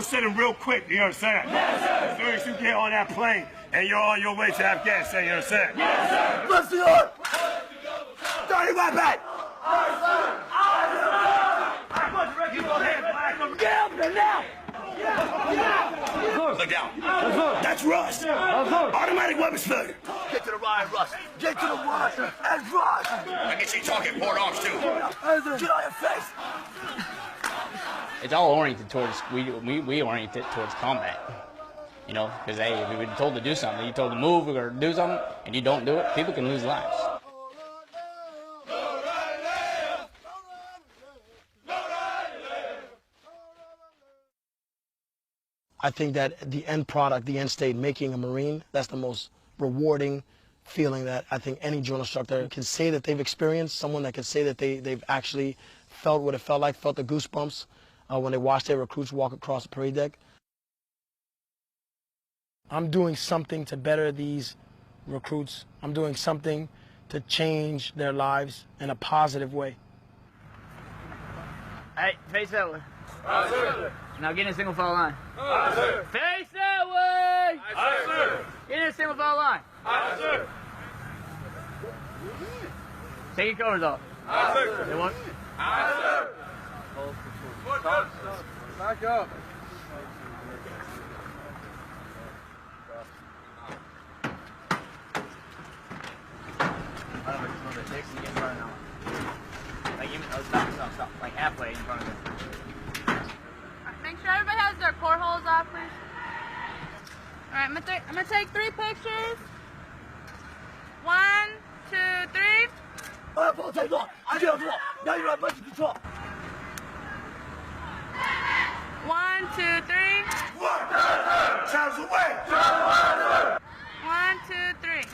gonna send them real quick, you understand? Yes, sir. As soon as you get on that plane and you're on your way to Afghanistan, you understand? Yes, sir. Let's do it! Dirty weapon! You go ahead, Black. Get up there now! Look down. That's Russ. Automatic weapons failure. Get to the ride, Russ. Get to the ride and Russ. I can see you talking port arms too. Get on your face. It's all oriented towards, we orient it towards combat. You know, because hey, if you've been told to do something, you're told to move or do something, and you don't do it, people can lose lives. I think that the end product, the end state, making a Marine, that's the most rewarding feeling that I think any drill instructor can say that they've experienced, someone that can say that they've actually felt what it felt like, felt the goosebumps when they watched their recruits walk across the parade deck. I'm doing something to better these recruits. I'm doing something to change their lives in a positive way. Hey, face that way. Aye, sir. Now get in a single file line. Aye, sir. Face that way! Aye, sir. Get in a single file line. Aye, sir. Take your covers off. Aye, sir. They want? Aye, sir. Back up. Stop. Like halfway in front of it. Make sure everybody has their core holes off, please. All right, I'm gonna take 3 pictures. 1, 2, 3. All right, Paul, take off. Get on the wall. Now you're on budget control. 1, 2, 3. Sounds away. 1, 2, 3.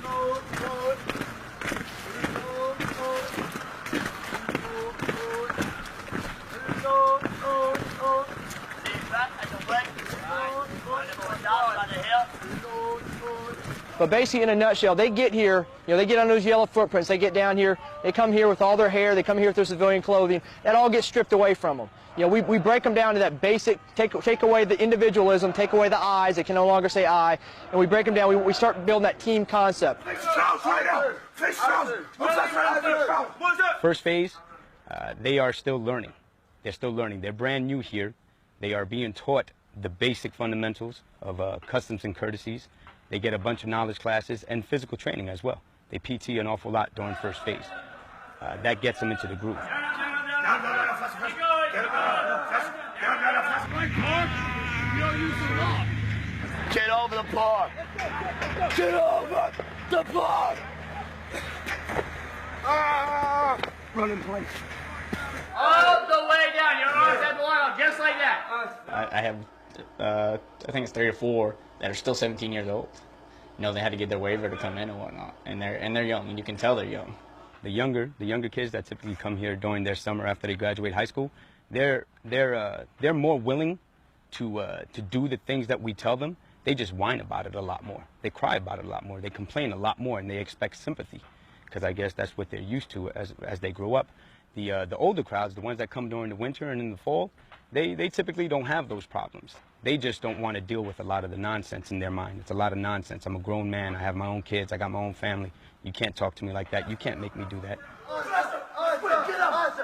But basically, in a nutshell, they get here, they get on those yellow footprints, they get down here, they come here with all their hair, they come here with their civilian clothing, that all gets stripped away from them. We break them down to that basic, take away the individualism, take away the I's, they can no longer say I, and we break them down, we start building that team concept. First phase, they are still learning. They're still learning. They're brand new here. They are being taught the basic fundamentals of customs and courtesies. They get a bunch of knowledge classes and physical training as well. They PT an awful lot during first phase. That gets them into the groove. Get over the bar. Get over the bar. Run in place. All the way down. Your arms at the line, just like that. I have, I think it's 3 or 4 that are still 17 years old. They had to get their waiver to come in and whatnot, and they're young, and you can tell they're young. The younger kids that typically come here during their summer after they graduate high school, they're more willing to do the things that we tell them. They just whine about it a lot more. They cry about it a lot more. They complain a lot more, and they expect sympathy, because I guess that's what they're used to as they grow up. The older crowds, the ones that come during the winter and in the fall, they typically don't have those problems. They just don't want to deal with a lot of the nonsense in their mind. It's a lot of nonsense. I'm a grown man. I have my own kids. I got my own family. You can't talk to me like that. You can't make me do that.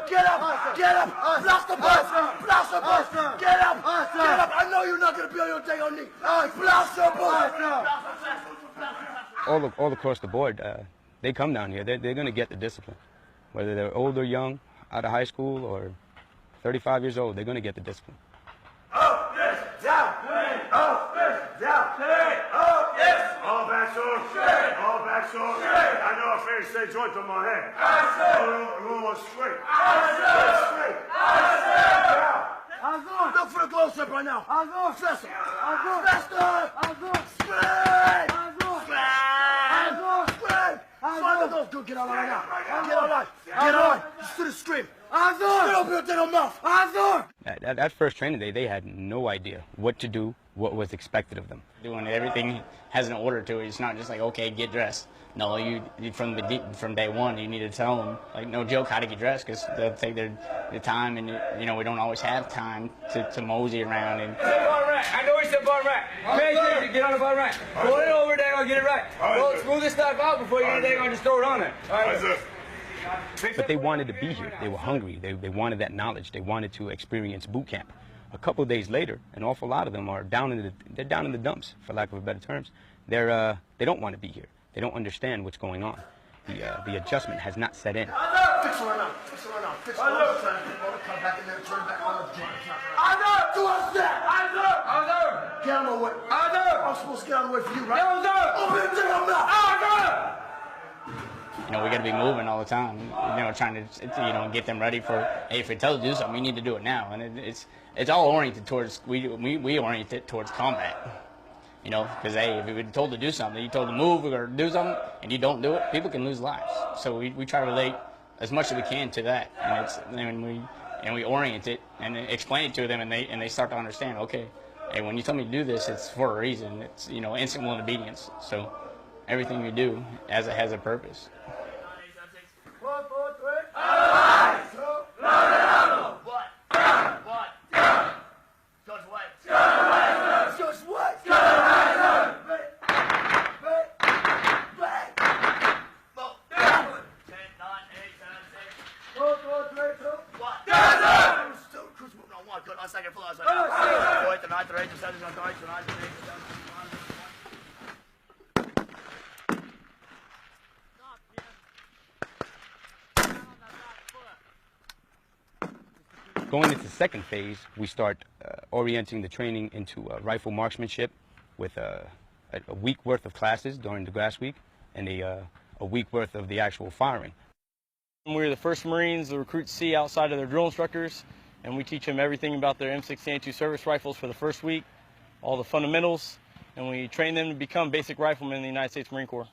Get up! Get up! Blast the bus! Blast the bus! Get up! Get up! I know you're not going to be on your day on knee. Blast the bus! All across the board, they come down here. They're going to get the discipline. Whether they're old or young, out of high school, or 35 years old, they're going to get the discipline. Up, yes, down, up, yes, down, up, yes. All back, sir. All back, sir. I know I'm afraid to say joint on my head. Roll straight. Straight. Down. Look for the close up right now. Faster. Straight. Straight. Get on right now. Get on. Just do the scream. Get up your little mouth. That first training day, they had no idea what to do, what was expected of them. Doing everything has an order to it. It's not just like, okay, get dressed. No, you from day one, you need to tell them, like, no joke, how to get dressed, because they'll take the time, and we don't always have time to mosey around and rack. I know it's the bottom rack. Pay attention, get on the bottom rack. Pull it over there and get it right. Well, smooth this stuff out before you get it there and just throw it on there. All right, sir. But they wanted to be here. They were hungry. They wanted that knowledge. They wanted to experience boot camp. A couple of days later, an awful lot of them are down in the dumps, for lack of a better terms. They don't want to be here. They don't understand what's going on. The adjustment has not set in. Fix it right now. Fix it right now. Fix it right now. Come back in there, turn back on the joint. Do us that. Get out of my way. I'm supposed to get out of the way for you, right? Open it to my mouth. You know, we got to be moving all the time. You know, trying to get them ready for. Hey, if it tells you to do something, you need to do it now. And it's all oriented towards we orient it towards combat. You know, because hey, if you're told to do something, you're told to move or do something, and you don't do it, people can lose lives. So we try to relate as much as we can to that, and we orient it and explain it to them, and they start to understand. Okay, hey, when you tell me to do this, it's for a reason. It's instant will and obedience. So everything we do has a purpose. 1, 4, 3. Going into the second phase, we start orienting the training into rifle marksmanship with a week worth of classes during the grass week and a week worth of the actual firing. We're the first Marines the recruits see outside of their drill instructors, and we teach them everything about their M16A2 service rifles for the first week, all the fundamentals, and we train them to become basic riflemen in the United States Marine Corps.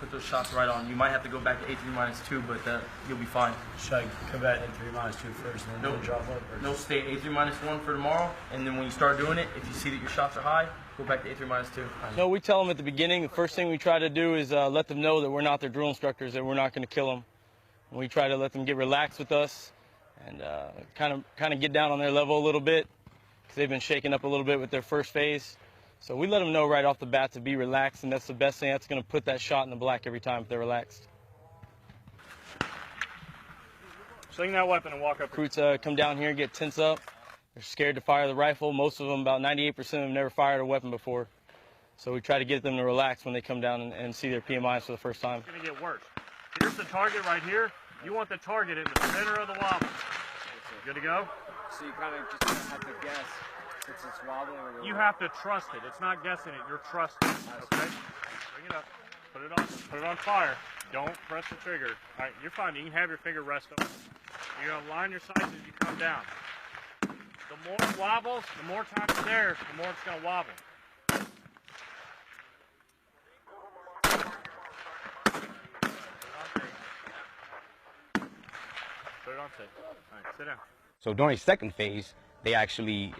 Put those shots right on. You might have to go back to A3-2, but you'll be fine. Should I come back at 3-2 first and then drop up? No, stay at A3-1 for tomorrow, and then when you start doing it, if you see that your shots are high, go back to A3-2. No, we tell them at the beginning, the first thing we try to do is let them know that we're not their drill instructors, that we're not going to kill them. And we try to let them get relaxed with us and kind of get down on their level a little bit, because they've been shaken up a little bit with their first phase. So we let them know right off the bat to be relaxed, and that's the best thing. That's going to put that shot in the black every time if they're relaxed. Sling that weapon and walk up. Recruits come down here and get tense up. They're scared to fire the rifle. Most of them, about 98% of them, never fired a weapon before. So we try to get them to relax when they come down and see their PMIs for the first time. It's going to get worse. Here's the target right here. You want the target in the center of the wobble. Good to go? So you kind of just have to guess. Since it's wobbling, you have to trust it. It's not guessing it. You're trusting it. Okay? Bring it up. Put it on fire. Don't press the trigger. All right, you're fine. You can have your finger rest on it. You're going to line your sights as you come down. The more it wobbles, the more time it's there, the more it's going to wobble. Put it on tape. All right, sit down. So during second phase, they actually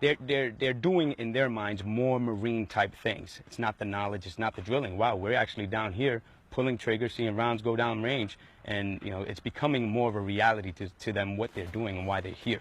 they're doing in their minds more Marine type things. It's not the knowledge, it's not the drilling. Wow, we're actually down here pulling triggers, seeing rounds go down range, and it's becoming more of a reality to them what they're doing and why they're here.